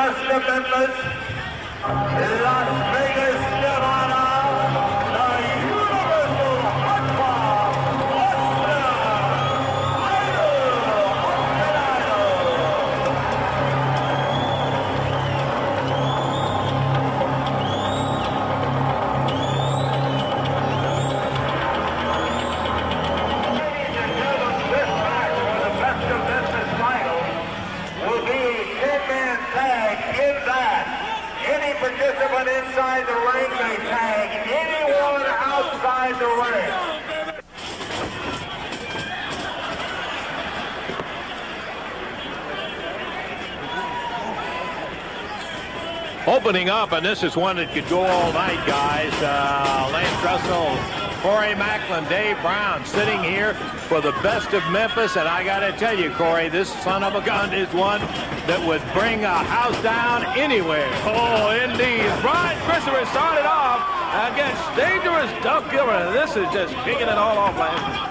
best of Memphis, Las Vegas, Nevada, the Universal Hot Club participant inside the ring may tag anyone outside the ring. Opening up, and this is one that could go all night, guys. Lance Russell, Corey Macklin, Dave Brown sitting here for the best of Memphis, and I got to tell you, Corey, this son of a gun is one that would bring a house down anywhere. Oh, indeed. Brian Christopher started off against dangerous Doug Gilbert. This is just kicking it all off, man.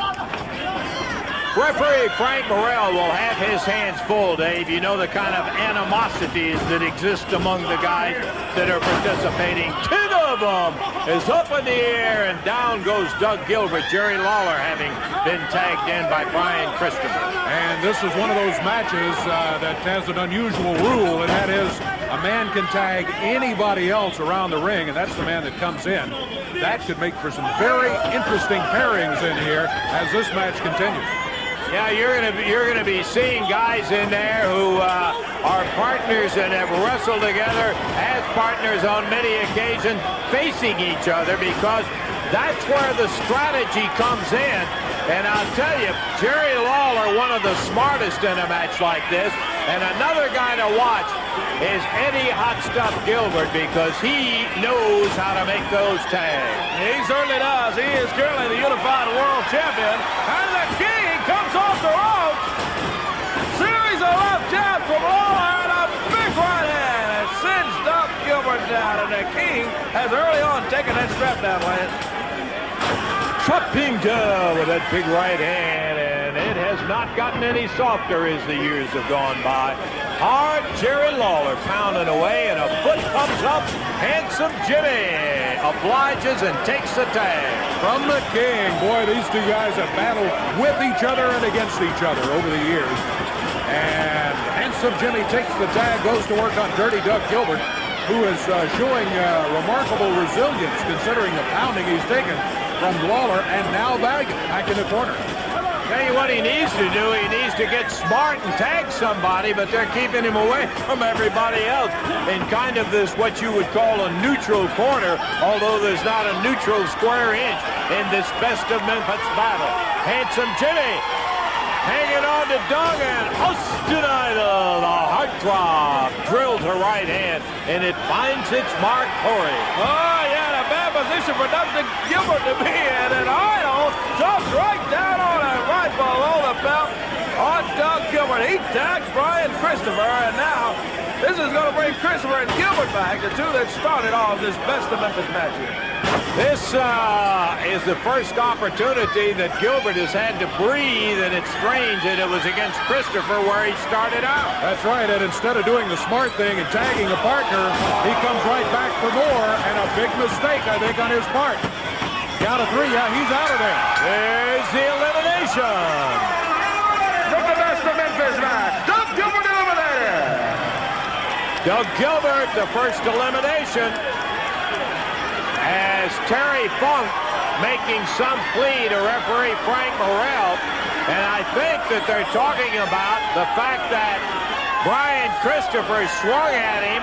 Referee Frank Morrell will have his hands full, Dave. You know the kind of animosities that exist among the guys that are participating. 10 of them is up in the air, and down goes Doug Gilbert. Jerry Lawler having been tagged in by Brian Christopher. And this is one of those matches that has an unusual rule, and that is a man can tag anybody else around the ring, and that's the man that comes in. That could make for some very interesting pairings in here as this match continues. Yeah, you're gonna be seeing guys in there who are partners and have wrestled together as partners on many occasions, facing each other, because that's where the strategy comes in. And I'll tell you, Jerry Lawler, one of the smartest in a match like this, and another guy to watch is Eddie Hot Stuff Gilbert, because he knows how to make those tags. He certainly does. He is currently the Unified World Champion, and the King comes off the ropes. Series of left jabs from Lawler, and a big right hand, and sends Doug Gilbert down, and the King has early on taken that strap down, Lance. Chopping down with that big right hand, and it has not gotten any softer as the years have gone by. Hard Jerry Lawler pounding away, and a foot comes up. Handsome Jimmy obliges and takes the tag. From the King, boy, these two guys have battled with each other and against each other over the years. And Handsome Jimmy takes the tag, goes to work on Dirty Doug Gilbert, who is showing remarkable resilience considering the pounding he's taken from Lawler, and now Valiant back in the corner. Tell you what he needs to do, he needs to get smart and tag somebody, but they're keeping him away from everybody else in kind of this, what you would call a neutral corner, although there's not a neutral square inch in this best of Memphis battle. Handsome Jimmy hanging on to Doug, and Austin Idol, the heartthrob, drills her right hand, and it finds its mark, Corey. Oh, yeah, a bad position for Doug Gilbert to be in, and Idol jumps right down on it, right below the belt on Doug Gilbert. He tags Brian Christopher, and now this is going to bring Christopher and Gilbert back, the two that started off this best of Memphis match here. This is the first opportunity that Gilbert has had to breathe, and it's strange that it was against Christopher where he started out. That's right, and instead of doing the smart thing and tagging a partner, he comes right back for more, and a big mistake, I think, on his part. Count of three, yeah, he's out of there. There's the elimination. From the best of Memphis match, Doug Gilbert eliminated. Doug Gilbert, the first elimination, as Terry Funk making some plea to referee Frank Morrell. And I think that they're talking about the fact that Brian Christopher swung at him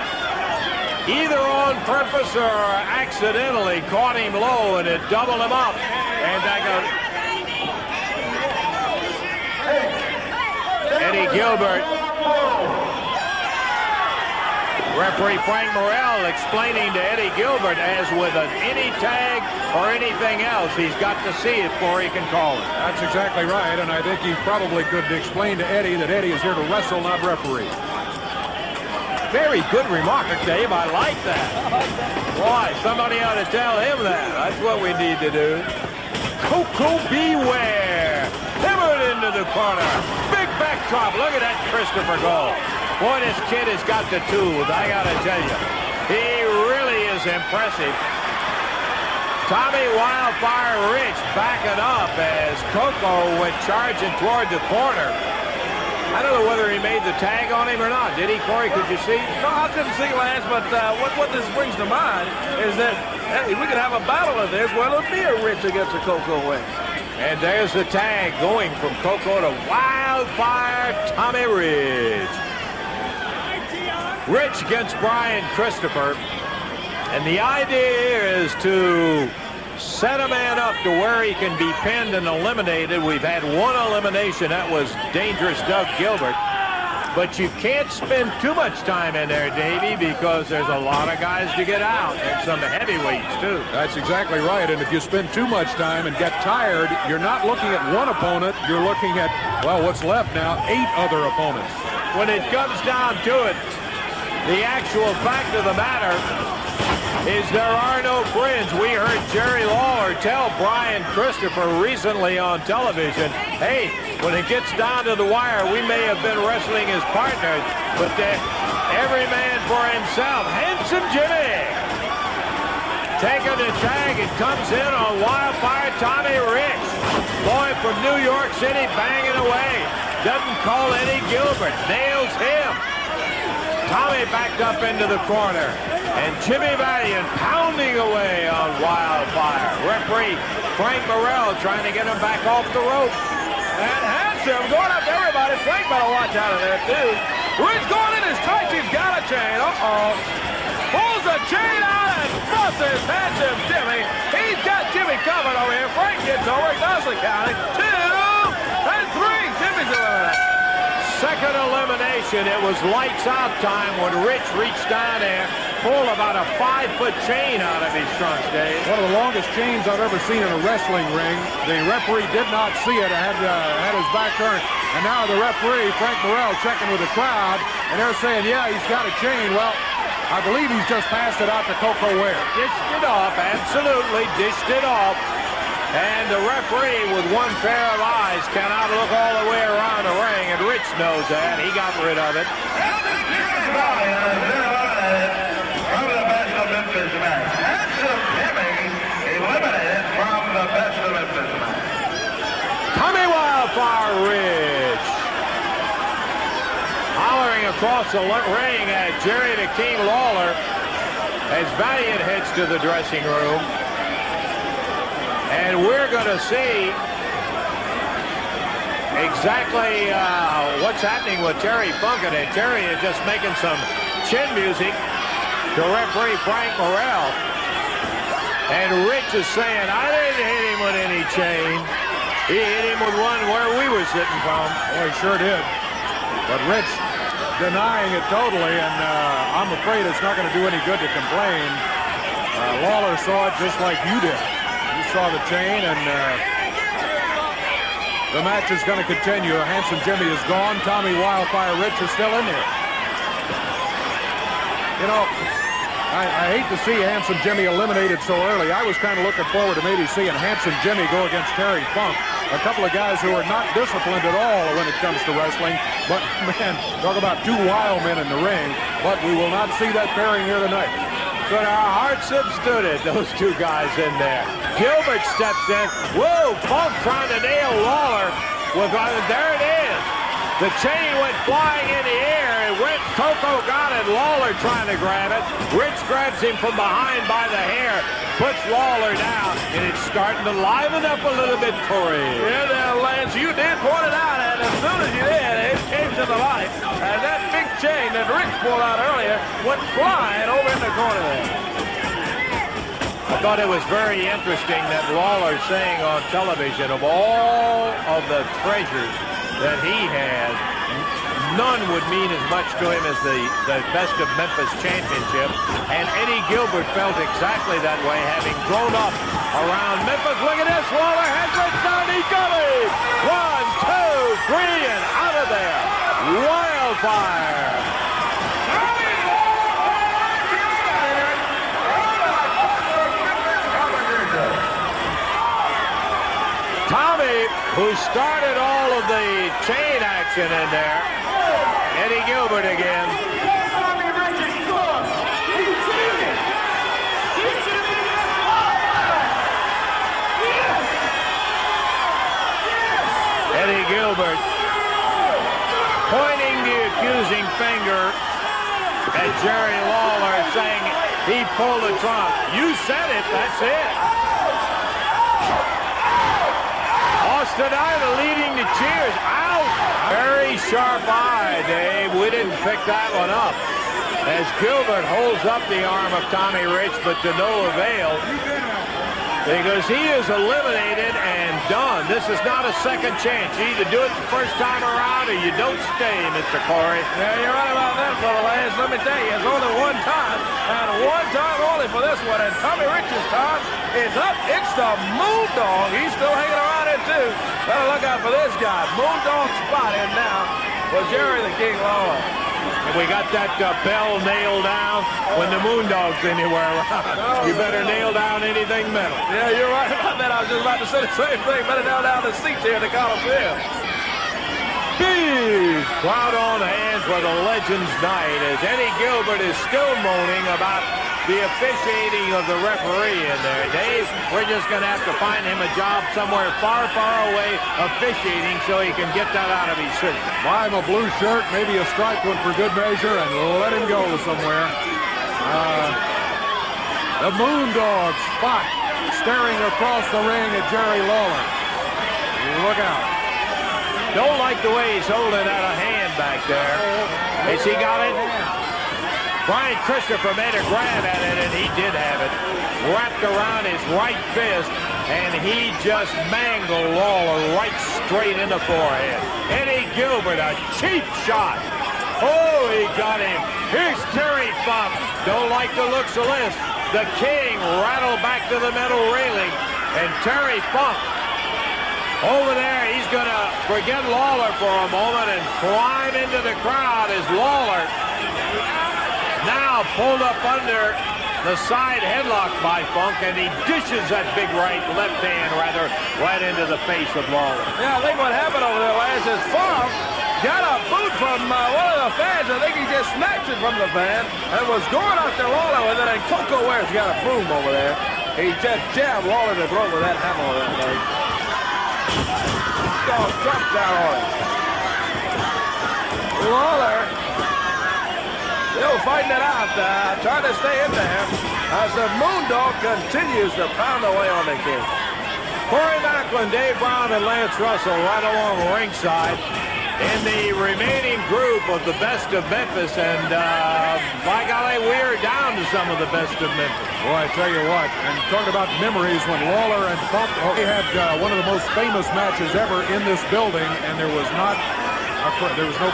either on purpose or accidentally, caught him low, and it doubled him up. And that goes Eddie Gilbert. Referee Frank Morrell explaining to Eddie Gilbert, as with any tag or anything else, he's got to see it before he can call it. That's exactly right, and I think he probably could explain to Eddie that Eddie is here to wrestle, not referee. Very good remark, Dave. I like that. Why? Somebody ought to tell him that. That's what we need to do. Coco Beware. Hammered into the corner. Big backdrop. Look at that Christopher go. Boy, this kid has got the tools, I gotta tell you. He really is impressive. Tommy Wildfire RIch backing up as Coco went charging toward the corner. I don't know whether he made the tag on him or not. Did he, Corey? Could you see? No, I couldn't see, Lance, but what this brings to mind is that hey, we could have a battle of this. Well, it'll be a RIch against a Coco win. And there's the tag going from Coco to Wildfire Tommy RIch. RIch against Brian Christopher. And the idea is to set a man up to where he can be pinned and eliminated. We've had one elimination. That was dangerous Doug Gilbert. But you can't spend too much time in there, Davey, because there's a lot of guys to get out, and some heavyweights, too. That's exactly right. And if you spend too much time and get tired, you're not looking at one opponent. You're looking at, well, what's left now, 8 other opponents. When it comes down to it, the actual fact of the matter is there are no friends. We heard Jerry Lawler tell Brian Christopher recently on television, hey, when it gets down to the wire, we may have been wrestling as partners, but every man for himself. Handsome Jimmy taking the tag. It comes in on Wildfire Tommy RIch. Boy from New York City banging away. Doesn't call Eddie Gilbert. Nails him. Tommy backed up into the corner. And Jimmy Valiant pounding away on Wildfire. Referee Frank Morrell trying to get him back off the rope. And Handsome going up to everybody. Frank better watch out of there, too. RIch going in his tights. He's got a chain. Uh-oh. Pulls the chain out and busts Handsome Jimmy. He's got Jimmy covered over here. Frank gets over. He does the counting. 2 and 3. Jimmy's eliminated. Second elimination. It was lights out time when RIch reached down there, pulled about a 5-foot chain out of his trunks, Dave. One of the longest chains I've ever seen in a wrestling ring. The referee did not see it. Had his back turned. And now the referee, Frank Morrell, checking with the crowd, and they're saying, yeah, he's got a chain. Well, I believe he's just passed it out to Coco Ware. Dished it off, absolutely dished it off. And the referee, with one pair of eyes, cannot look all the way around the ring, and RIch knows that. He got rid of it. From the best of Memphis match. Handsome Jimmy eliminated from the best of Memphis match. Tommy Wildfire RIch hollering across the ring at Jerry the King Lawler as Valiant heads to the dressing room. And we're going to see exactly what's happening with Terry Funk. And Terry is just making some chin music to referee Frank Morrell. And RIch is saying, I didn't hit him with any chain. He hit him with one where we were sitting from. Oh, he sure did. But RIch denying it totally, and I'm afraid it's not going to do any good to complain. Lawler saw it just like you did. You saw the chain, and the match is going to continue. Handsome Jimmy is gone. Tommy Wildfire RIch is still in there. You know, I hate to see Handsome Jimmy eliminated so early. I was kind of looking forward to maybe seeing Handsome Jimmy go against Terry Funk. A couple of guys who are not disciplined at all when it comes to wrestling. But, man, talk about 2 wild men in the ring. But we will not see that pairing here tonight. But our hearts have stood it, those 2 guys in there. Gilbert steps in. Whoa, Funk trying to nail Lawler. There it is. The chain went flying in the air. It went, Coco got it. Lawler trying to grab it. RIch grabs him from behind by the hair. Puts Lawler down. And it's starting to liven up a little bit, Corey. Yeah, there, Lance, you did point it out. And as soon as you did, it came to the light. And that big chain that RIch pulled out earlier went flying over in the corner there. I thought it was very interesting that Lawler saying on television, of all of the treasures that he has, none would mean as much to him as the Best of Memphis Championship. And Eddie Gilbert felt exactly that way, having grown up around Memphis. Look at this, Lawler has it done. He got it. 1, 2, 3, and out of there. Wildfire. Tommy, who started all of the chain action in there, Eddie Gilbert again. Eddie Gilbert pointing the accusing finger at Jerry Lawler, saying he pulled the trump. You said it, that's it. Austin Idol leading the cheers. Out! Very sharp eye, Dave. We didn't pick that one up. As Gilbert holds up the arm of Tommy RIch, but to no avail, because he is eliminated and done. This is not a second chance. You either do it the first time around or you don't stay, Mr. Corey. Yeah, you're right about that, brother Lance. Let me tell you, it's only one time, and one time only for this one. And Tommy RIch's time is up. It's the Moondog. He's still hanging around here, too. Better look out for this guy. Moondog spot in now for Jerry the King Lawler. And we got that bell nailed down. When the Moondog's anywhere around, you better nail down anything metal. Yeah, you're right about that. I was just about to say the same thing. Better nail down the seats here in the Coliseum. Big crowd on hand for the Legends Night as Eddie Gilbert is still moaning about the officiating of the referee in there. Dave, we're just going to have to find him a job somewhere far, far away officiating so he can get that out of his system. Buy him a blue shirt, maybe a striped one for good measure, and let him go somewhere. The Moondog spot staring across the ring at Jerry Lawler. Look out. Don't like the way he's holding out a hand back there. Has he got it? Brian Christopher made a grab at it, and he did have it. Wrapped around his right fist, and he just mangled Lawler right straight in the forehead. Eddie Gilbert, a cheap shot. Oh, he got him. Here's Terry Funk. Don't like the looks of this. The King rattled back to the metal railing, and Terry Funk over there, he's going to forget Lawler for a moment and climb into the crowd as Lawler now pulled up under the side headlock by Funk, and he dishes that big left hand, right into the face of Lawler. Yeah, I think what happened over there, Lance, is Funk got a boot from one of the fans. I think he just snatched it from the fan and was going after Lawler with it, and Coco Ware's got a broom over there. He just jabbed Lawler in the throat with that hammer that day. Dog dropped down on it. Lawler still fighting it out, trying to stay in there as the Moondog continues to pound away on the King. Corey Macklin, Dave Brown, and Lance Russell right along ringside in the remaining group of the best of Memphis, and by golly, we're down to some of the best of Memphis. Boy, I tell you what, and talking about memories, when Lawler and Funk, they had one of the most famous matches ever in this building, and there was no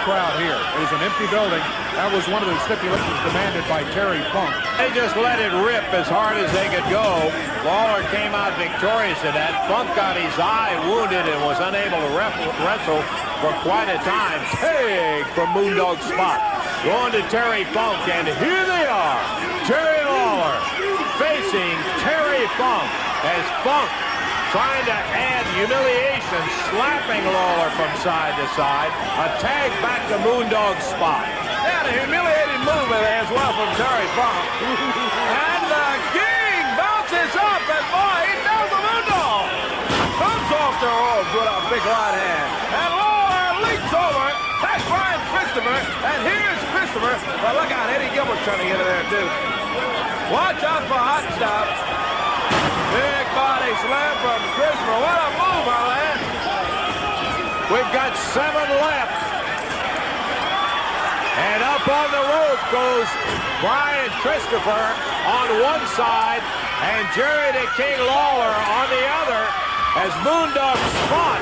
crowd here. It was an empty building. That was one of the stipulations demanded by Terry Funk. They just let it rip as hard as they could go. Lawler came out victorious in that. Funk got his eye wounded and was unable to wrestle for quite a time. Tag from Moondog spot. Going to Terry Funk, and here they are. Jerry Lawler facing Terry Funk as Funk trying to add humiliation, slapping Lawler from side to side. A tag back to Moondog spot. Yeah, the humiliating movement as well from Terry Funk. And the King bounces up, and boy, he does the Moondog. Comes off the ropes with a big right hand. And Lawler leaps over, that's Brian Christopher, and here's Christopher. But look out, Eddie Gilbert's trying to get in there, too. Watch out for hot stuff. Big body slam from Christopher. What a move, Arlen. We've got 7 left. And up on the rope goes Brian Christopher on one side and Jerry the King Lawler on the other as Moondog Spot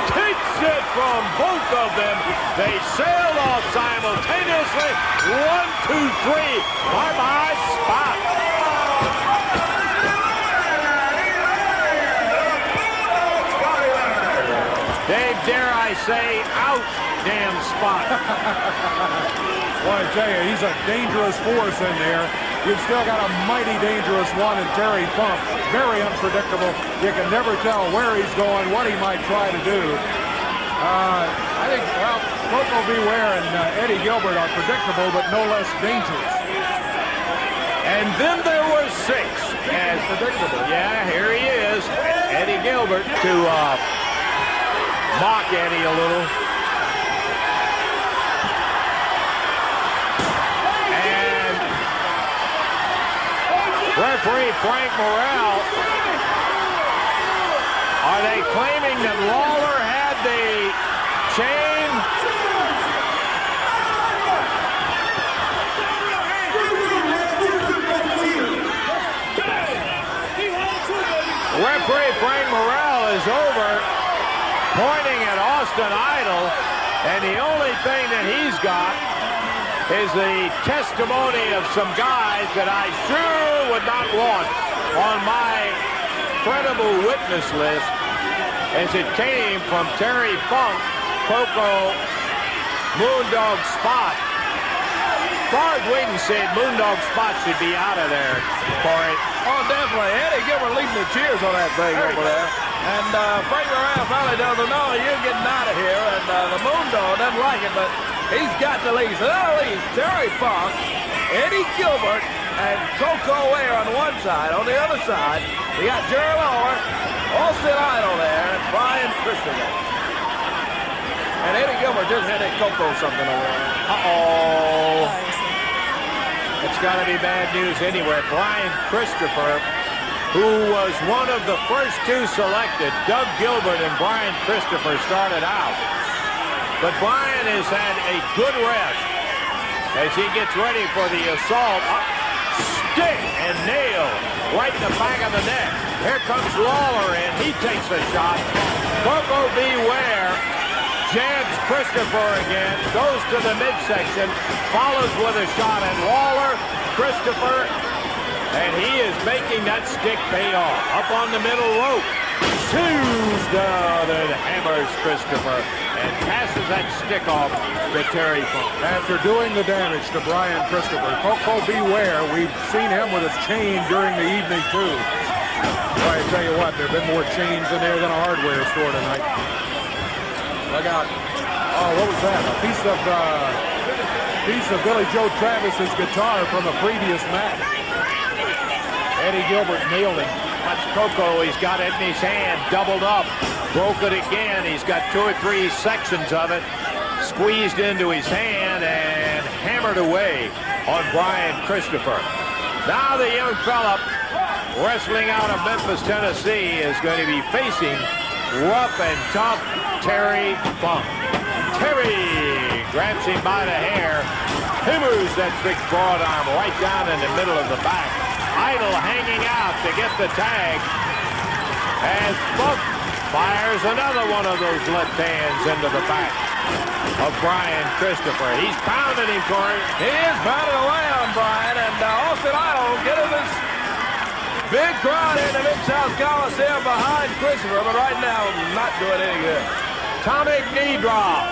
takes it from both of them. They sail off simultaneously. 1, 2, 3. Bye-bye, Spot. Dave, dare I say, out, damn Spot. Well, I tell you, he's a dangerous force in there. You've still got a mighty dangerous one in Terry Funk. Very unpredictable. You can never tell where he's going, what he might try to do. I think, well, Koko B. Ware and Eddie Gilbert are predictable, but no less dangerous. And then there was 6. And predictable. Yeah, here he is, Eddie Gilbert, to mock Eddie a little. And referee Frank Morrell, are they claiming that Lawler had the chain? Referee Frank Morrell is over, pointing at Austin Idol, and the only thing that he's got is the testimony of some guys that I sure would not want on my credible witness list, as it came from Terry Funk, Koko, Moondog Spot. As far as Whedon said, Moondog Spot should be out of there, Corey. Oh, definitely. Eddie Gilbert leading the cheers on that thing over there. And Frank Morrell finally tells him, no, you're getting out of here. And the Moondog doesn't like it, but he's got to leave. So that'll leave Terry Funk, Eddie Gilbert, and Koko Ware on one side. On the other side, we got Jerry Lawler, Austin Idol there, and Brian Christopher. And Eddie Gilbert just had that Koko something over there. Uh-oh. It's got to be bad news anywhere. Brian Christopher, who was one of the first 2 selected, Doug Gilbert and Brian Christopher started out. But Brian has had a good rest as he gets ready for the assault. Stick and nail right in the back of the neck. Here comes Lawler in. He takes a shot. Koko B. Ware jabs Christopher again, goes to the midsection, follows with a shot at Lawler, Christopher, and he is making that stick pay off. Up on the middle rope, shoots down and hammers Christopher and passes that stick off to Terry Funk. After doing the damage to Brian Christopher, Koko B. Ware, we've seen him with a chain during the evening, too. Boy, I tell you what, there have been more chains in there than a hardware store tonight. Look out. Oh, what was that? A piece of Billy Joe Travis's guitar from a previous match. Eddie Gilbert nailed him. That's Koko. He's got it in his hand, doubled up. Broke it again. He's got 2 or 3 sections of it squeezed into his hand and hammered away on Brian Christopher. Now the young fella wrestling out of Memphis, Tennessee is going to be facing rough and tough Terry Funk. Terry grabs him by the hair, hammers that big broad arm right down in the middle of the back. Idol hanging out to get the tag as Funk fires another one of those left hands into the back of Brian Christopher. He's pounding him, Corey. He is pounding away on Brian, and Austin Idol getting this big crowd in the Mid-South Coliseum behind Christopher, but right now not doing any good. Atomic knee drop.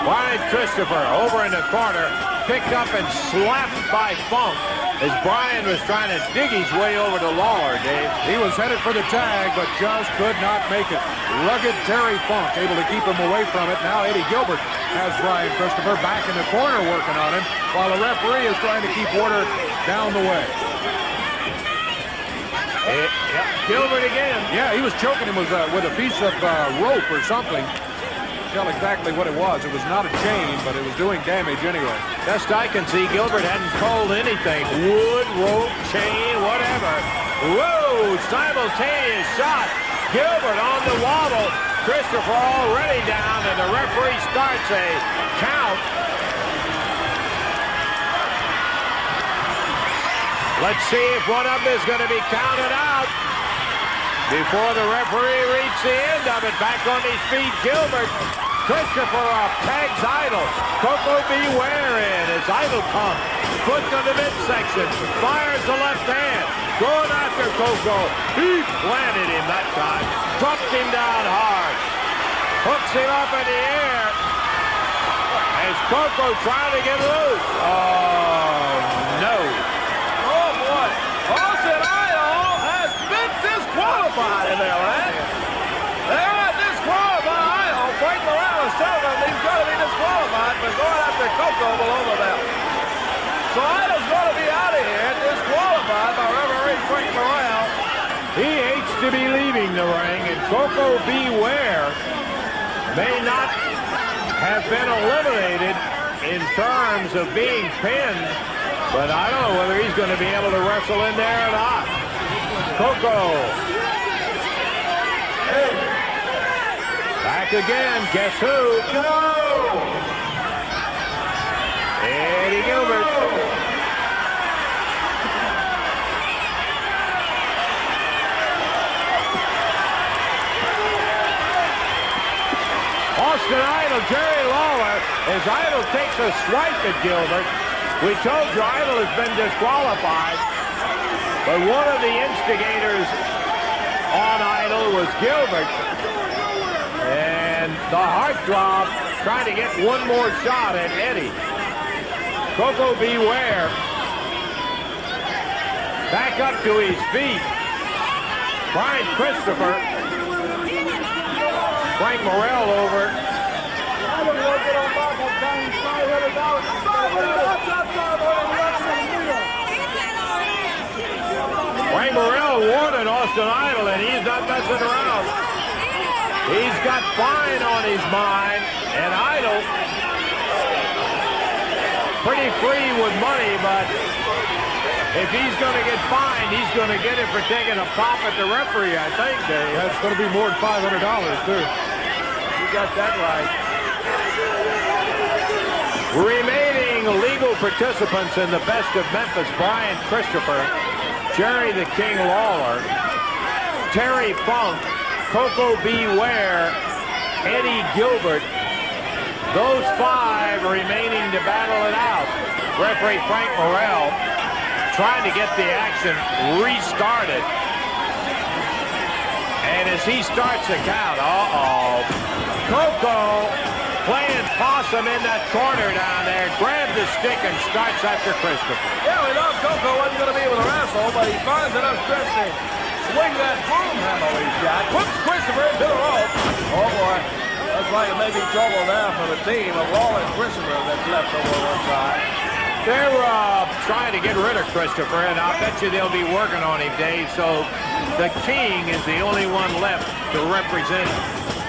Brian Christopher over in the corner, picked up and slapped by Funk as Brian was trying to dig his way over to Lawler, Dave. He was headed for the tag, but just could not make it. Rugged Terry Funk able to keep him away from it. Now Eddie Gilbert has Brian Christopher back in the corner working on him, while the referee is trying to keep order down the way. Yep, Gilbert again. Yeah, he was choking him with a piece of rope or something. Tell exactly what it was. It was not a chain, but it was doing damage anyway. Best I can see, Gilbert hadn't pulled anything. Wood, rope, chain, whatever. Whoa, simultaneous shot. Gilbert on the wobble. Christopher already down, and the referee starts a count. Let's see if one of them is going to be counted out before the referee reaches the end of it. Back on his feet, Gilbert. Christopher tags Idol. Koko B. Ware in as Idol comes. Foot to the midsection. Fires the left hand. Going after Koko. He planted him that time. Dropped him down hard. Hooks him up in the air as Koko trying to get loose. Oh, no. Oh, boy. Austin Idol has been disqualified in there, man. They're not disqualified. Idol. Frank Morales tells them he's got to be disqualified. Frank Morrell. He hates to be leaving the ring, and Koko Beware may not have been eliminated in terms of being pinned, but I don't know whether he's going to be able to wrestle in there or not. Koko. Back again. Guess who? Eddie Gilbert. Austin Idol, Jerry Lawler, as Idol takes a swipe at Gilbert. We told you Idol has been disqualified, but one of the instigators on Idol was Gilbert. And the heartthrob trying to get one more shot at Eddie. Koko Beware back up to his feet. Brian Christopher. Frank Morrell over. Frank Morrell wanted Austin Idol, and he's not messing around. He's got fine on his mind, and Idol pretty free with money, but if he's going to get fined, he's going to get it for taking a pop at the referee, I think, Dave. That's going to be more than $500, too. You got that right. Remaining legal participants in the Best of Memphis: Brian Christopher, Jerry the King Lawler, Terry Funk, Koko Beware, Eddie Gilbert. Those five remaining to battle it out. Referee Frank Morrell trying to get the action restarted. And as he starts the count, Koko playing possum in that corner down there, grabs the stick and starts after Christopher. Yeah, we thought Koko wasn't going to be able to wrestle, but he finds enough strength to swing that broom handle he's got. Puts Christopher into the rope. Oh, boy. Looks like it may be trouble now for the team of Lawler and Christopher that's left over one side. They're trying to get rid of Christopher, and I'll bet you they'll be working on him, Dave. So the King is the only one left to represent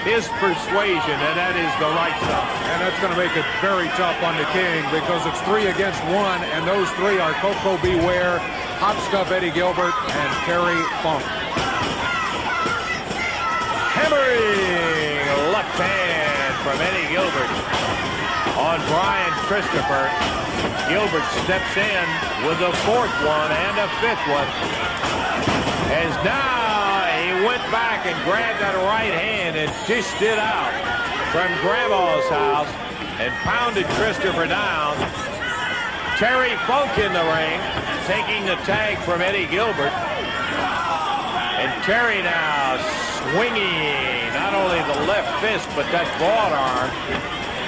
his persuasion, and that is the right side. And that's going to make it very tough on the King because it's 3 against 1, and those 3 are Koko Beware, Hot Stuff Eddie Gilbert, and Terry Funk. Hammering left hand from Eddie Gilbert on Brian Christopher. Gilbert steps in with a 4th one and a 5th one. As now he went back and grabbed that right hand and dished it out from Grandma's house and pounded Christopher down. Terry Funk in the ring, taking the tag from Eddie Gilbert. And Terry now swinging not only the left fist, but that broad arm,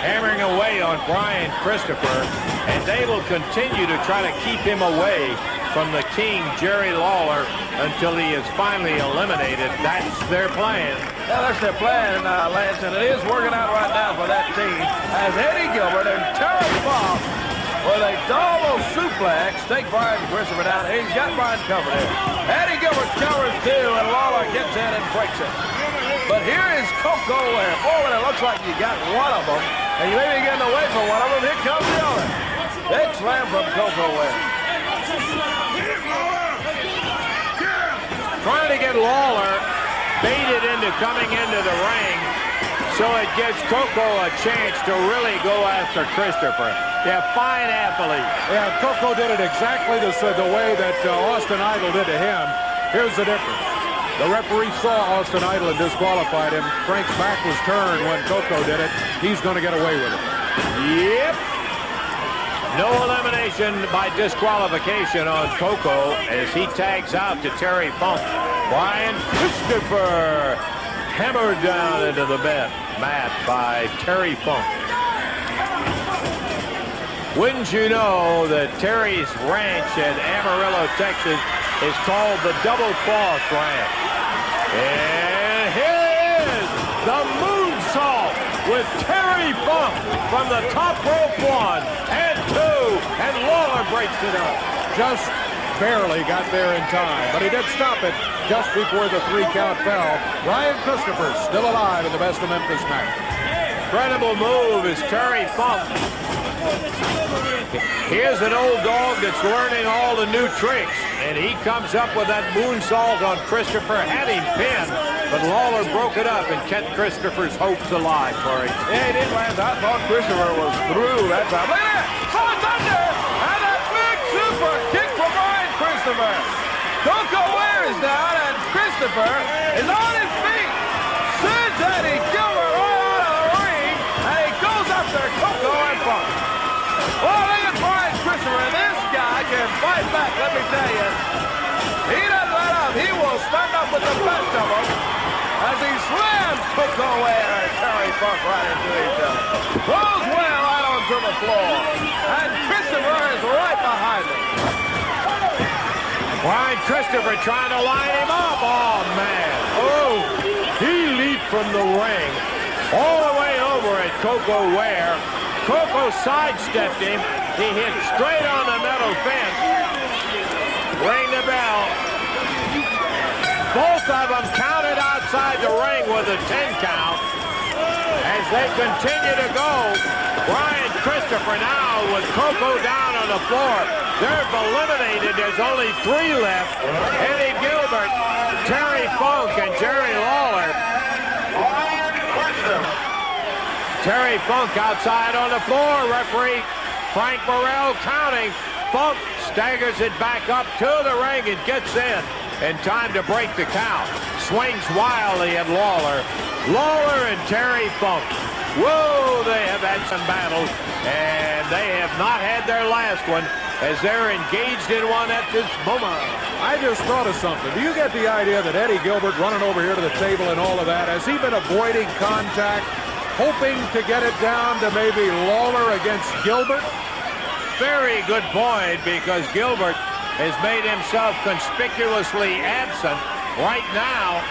hammering away on Brian Christopher, and they will continue to try to keep him away from the King, Jerry Lawler, until he is finally eliminated. That's their plan. Yeah, that's their plan, Lance, and it is working out right now for that team as Eddie Gilbert and Terry Funk with a double suplex take Brian Christopher down. He's got Brian covered here. Eddie Gilbert covers too, and Lawler gets in and breaks it. But here is Koko Ware. Boy, when it looks like you got one of them, and you may be getting away from one of them, here comes the other. Big slam from Koko Ware. Trying to get Lawler baited into coming into the ring, so it gives Koko a chance to really go after Christopher. Yeah, fine athlete. Yeah, Koko did it exactly the way that Austin Idol did to him. Here's the difference. The referee saw Austin Idol and disqualified him. Frank's back was turned when Koko did it. He's going to get away with it. Yep. No elimination by disqualification on Koko as he tags out to Terry Funk. Brian Christopher hammered down into the mat by Terry Funk. Wouldn't you know that Terry's ranch in Amarillo, Texas is called the Double Cross Ranch. And here is the moonsault with Terry Funk from the top rope 1 and 2, and Lawler breaks it up. Just barely got there in time, but he did stop it just before the 3 count fell. Brian Christopher still alive in the Best of Memphis match. Incredible move is Terry Funk. Here's an old dog that's learning all the new tricks, and he comes up with that moonsault on Christopher, had him pinned, but Lawler broke it up and kept Christopher's hopes alive for him. Yeah, he did, Lance. I thought Christopher was through that time. Look at that! Front under! And a big super kick from Brian Christopher. Coco Ware is down, and Christopher is on his feet. Sends Eddie Gilbert right out of the ring, and he goes up there, Coco and Funk. Oh, look at Brian Christopher, and this guy can fight back, let me tell you. He doesn't let up. He will stand up with the best of them as he slams Coco Ware and Terry Funk right into each other. Throws Ware right onto the floor, and Christopher is right behind him. Brian Christopher trying to line him up. Oh, man. Oh, he leaped from the ring all the way over at Coco Ware. Coco sidestepped him. He hit straight on the metal fence. Ring the bell. Both of them counted outside the ring with a 10 count. As they continue to go, Brian Christopher now with Coco down on the floor. They're eliminated. There's only 3 left. Eddie Gilbert, Terry Funk, and Jerry Lawler. Terry Funk outside on the floor. Referee Frank Burrell counting. Funk staggers it back up to the ring and gets in time to break the count. Swings wildly at Lawler. Lawler and Terry Funk. Whoa, they have had some battles, and they have not had their last one as they're engaged in one at this moment. I just thought of something. Do you get the idea that Eddie Gilbert running over here to the table and all of that, has he been avoiding contact, hoping to get it down to maybe Lawler against Gilbert? Very good point, because Gilbert has made himself conspicuously absent. Right now,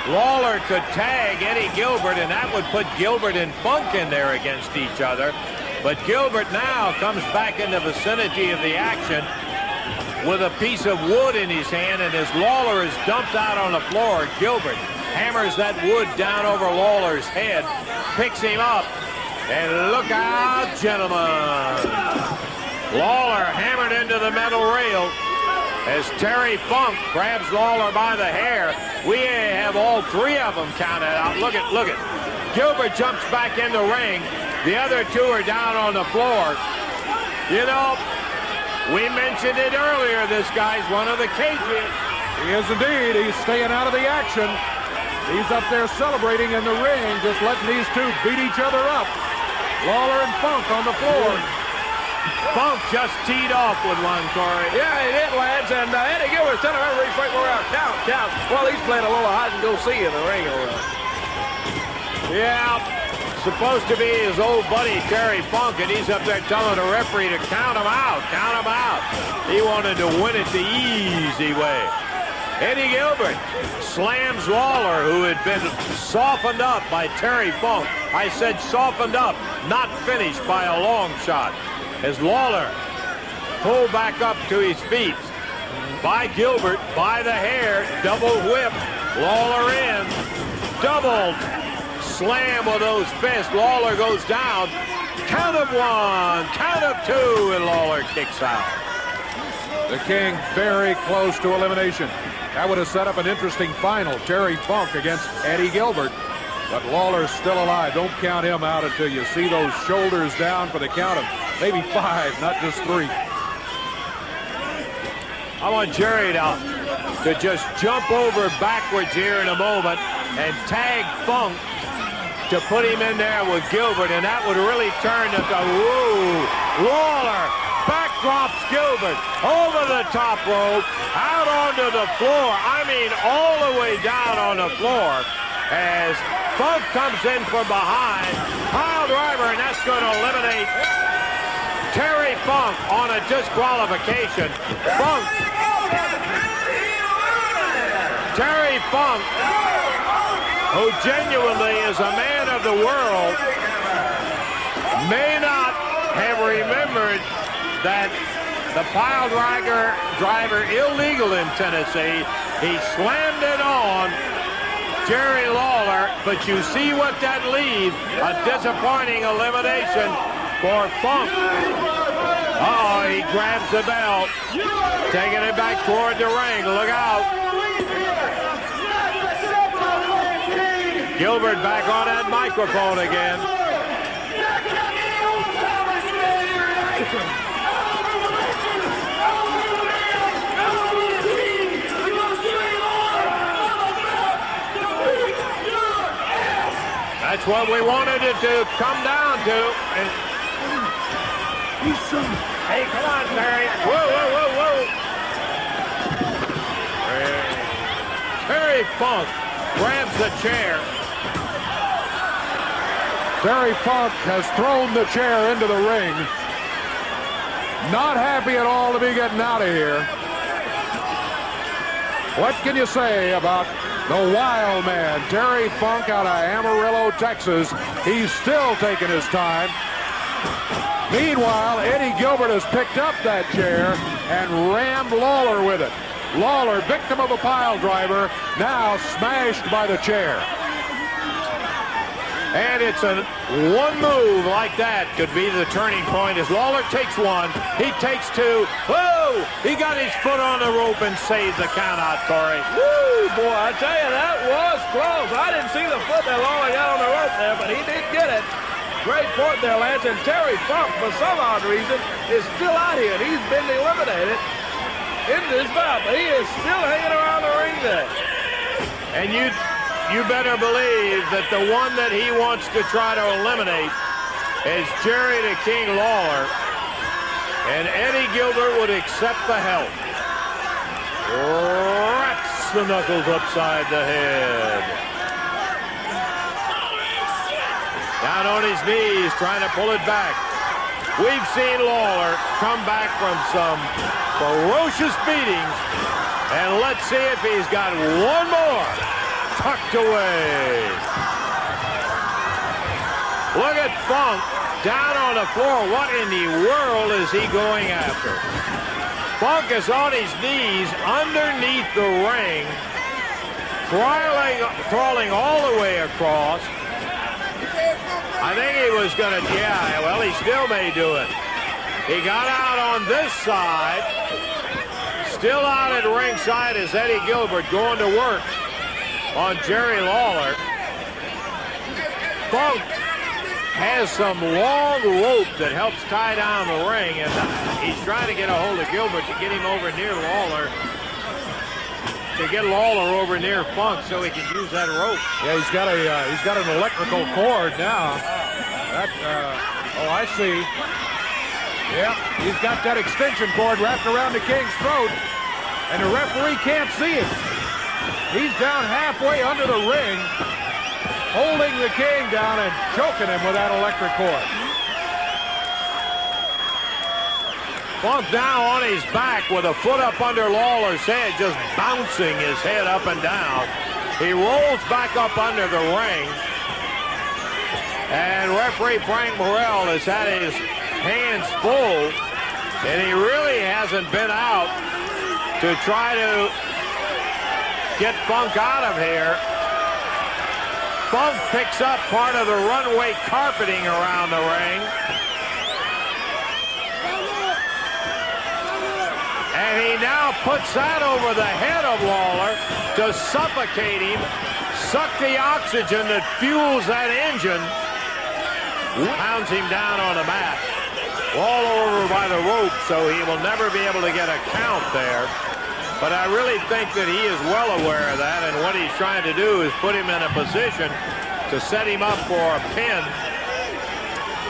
Lawler could tag Eddie Gilbert, and that would put Gilbert and Funk in there against each other. But Gilbert now comes back in the vicinity of the action with a piece of wood in his hand, and as Lawler is dumped out on the floor, Gilbert hammers that wood down over Lawler's head, picks him up, and look out, gentlemen. Lawler hammered into the metal rail as Terry Funk grabs Lawler by the hair. We have all 3 of them counted out. Look at. Gilbert jumps back in the ring. The other 2 are down on the floor. You know, we mentioned it earlier. This guy's one of the cages. He is indeed. He's staying out of the action. He's up there celebrating in the ring, just letting these 2 beat each other up. Lawler and Funk on the floor. Funk just teed off with one, Corey. Yeah, he did, lads. And Eddie Gilbert's telling everybody straight around. Count. Well, he's playing a little hide-and-go-see in the ring over there. Yeah, supposed to be his old buddy Terry Funk, and he's up there telling the referee to count him out. He wanted to win it the easy way. Eddie Gilbert slams Lawler, who had been softened up by Terry Funk. I said softened up, not finished by a long shot. As Lawler pulled back up to his feet by Gilbert, by the hair, double whip, Lawler in, double slam with those fists. Lawler goes down, count of 1, count of 2, and Lawler kicks out. The King very close to elimination. That would have set up an interesting final, Terry Funk against Eddie Gilbert. But Lawler's still alive. Don't count him out until you see those shoulders down for the count of maybe 5, not just 3. I want Jerry to just jump over backwards here in a moment and tag Funk to put him in there with Gilbert, and that would really turn the Lawler backdrops Gilbert over the top rope, out onto the floor. I mean, all the way down on the floor as Funk comes in from behind. Pile driver, and that's going to eliminate Terry Funk on a disqualification. Terry Funk, who genuinely is a man of the world, may not have remembered that the pile driver illegal in Tennessee. He slammed it on Jerry Lawler, but you see what that leaves, a disappointing elimination for Funk. Uh-oh, he grabs the belt, taking it back toward the ring. Look out. Gilbert back on that microphone again. That's what we wanted it to come down to. And hey, come on, Terry. Whoa, whoa, whoa, whoa. Terry Funk grabs the chair. Terry Funk has thrown the chair into the ring. Not happy at all to be getting out of here. What can you say about the wild man, Terry Funk, out of Amarillo, Texas? He's still taking his time. Meanwhile, Eddie Gilbert has picked up that chair and rammed Lawler with it. Lawler, victim of a pile driver, now smashed by the chair. And it's one move like that could be the turning point as Lawler takes one, he takes two. Whoa! He got his foot on the rope and saves the count out, Corey. Woo, boy, I tell you, that was close. I didn't see the foot that Lawler got on the rope there, but he did get it. Great point there, Lance. And Terry Funk, for some odd reason, is still out here. He's been eliminated in this bout, but he is still hanging around the ring there. And you better believe that the one that he wants to try to eliminate is Jerry the King Lawler. And Eddie Gilbert would accept the help. Wraps the knuckles upside the head. Down on his knees, trying to pull it back. We've seen Lawler come back from some ferocious beatings. And let's see if he's got one more tucked away. Look at Funk down on the floor. What in the world is he going after? Funk is on his knees underneath the ring, crawling all the way across. I think he was going to, yeah, well, he still may do it. He got out on this side. Still out at ringside is Eddie Gilbert going to work on Jerry Lawler. Funk has some long rope that helps tie down the ring, and he's trying to get a hold of Gilbert to get him over near Lawler, to get Lawler over near Funk so he can use that rope. Yeah, he's got an electrical cord now. Oh, I see. Yeah, he's got that extension cord wrapped around the King's throat, and the referee can't see it. He's down halfway under the ring, holding the King down and choking him with that electric cord. Funk now on his back with a foot up under Lawler's head, just bouncing his head up and down. He rolls back up under the ring, and referee Frank Morrell has had his hands full, and he really hasn't been out to try to get Funk out of here. Funk picks up part of the runway carpeting around the ring. And he now puts that over the head of Lawler to suffocate him, suck the oxygen that fuels that engine, pounds him down on the mat. Lawler over by the rope, so he will never be able to get a count there. But I really think that he is well aware of that, and what he's trying to do is put him in a position to set him up for a pin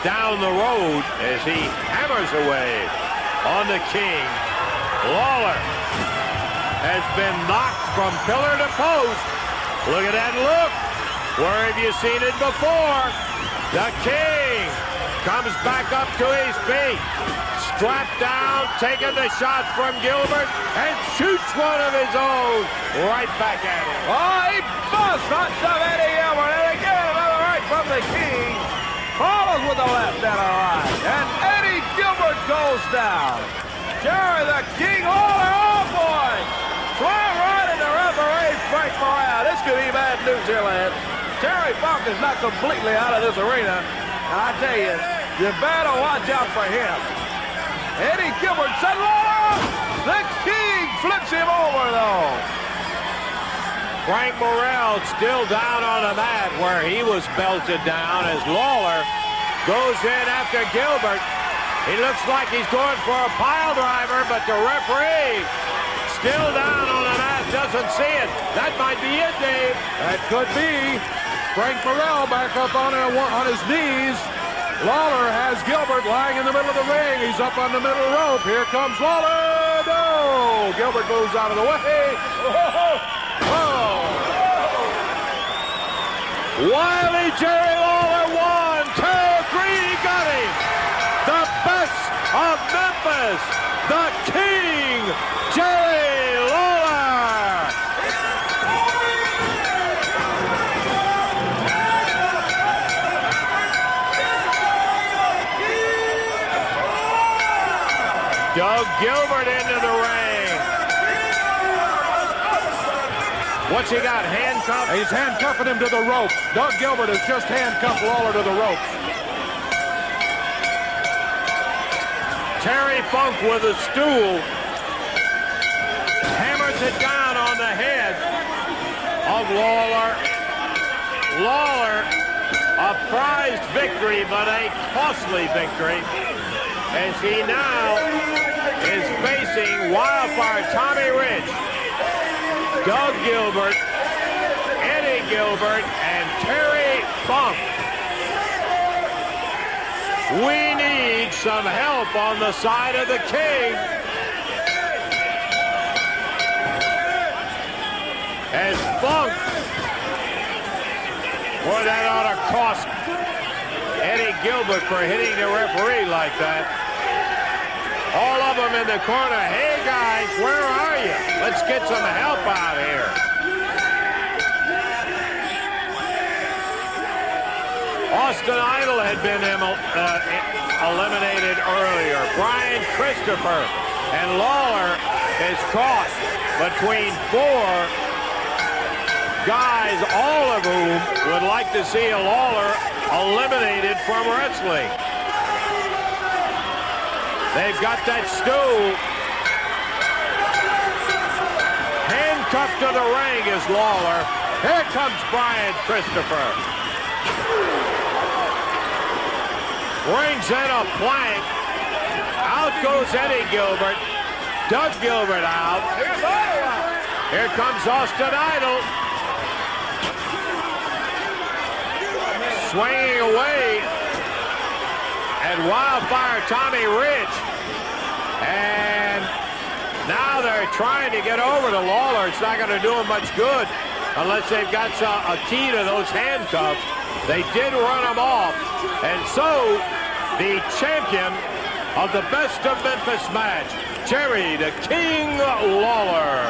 down the road as he hammers away on the King. Lawler has been knocked from pillar to post. Look at that look. Where have you seen it before? The King comes back up to his feet, strapped down, taking the shot from Gilbert, and shoots one of his own right back at him. Oh, he busts on Eddie Gilbert, and again another right from the King. Follows with the left and a right, and Eddie Gilbert goes down. Jerry Jerry the King Lawler. Oh, boy. Slam right into referee Frank Morale. This could be bad news here, lad. Terry Funk is not completely out of this arena. And I tell you, you better watch out for him. Eddie Gilbert said Lawler. The King flips him over, though. Frank Morale still down on the mat where he was belted down as Lawler goes in after Gilbert. He looks like he's going for a pile driver, but the referee still down on the mat, doesn't see it. That might be it, Dave. That could be. Frank Morale back up on his knees. Lawler has Gilbert lying in the middle of the ring. He's up on the middle rope. Here comes Lawler. No! Gilbert moves out of the way. Oh! Wily Jerry Lawler, 1, 2, 3, he got him. The best of Memphis, the King, Jerry Lawler. Doug Gilbert into the ring. What's he got, handcuffed? He's handcuffing him to the ropes. Doug Gilbert has just handcuffed Lawler to the ropes. Terry Funk with a stool hammers it down on the head of Lawler. Lawler, a prized victory, but a costly victory, as he now is facing Wildfire Tommy RIch, Doug Gilbert, Eddie Gilbert, and Terry Funk. We need some help on the side of the King. As Funk, boy, that ought to cost Eddie Gilbert for hitting the referee like that. All of them in the corner. Hey, guys, where are you? Let's get some help out here. Austin Idol had been eliminated earlier. Brian Christopher and Lawler is caught between 4 guys, all of whom would like to see a Lawler eliminated from wrestling. They've got that stool. Handcuffed to the ring is Lawler. Here comes Brian Christopher. Brings in a plank. Out goes Eddie Gilbert. Doug Gilbert out. Here comes Austin Idol. Swinging away at Wildfire Tommy RIch. And now they're trying to get over to Lawler. It's not going to do him much good unless they've got a key to those handcuffs. They did run him off. And so the champion of the Best of Memphis match, Jerry the King Lawler.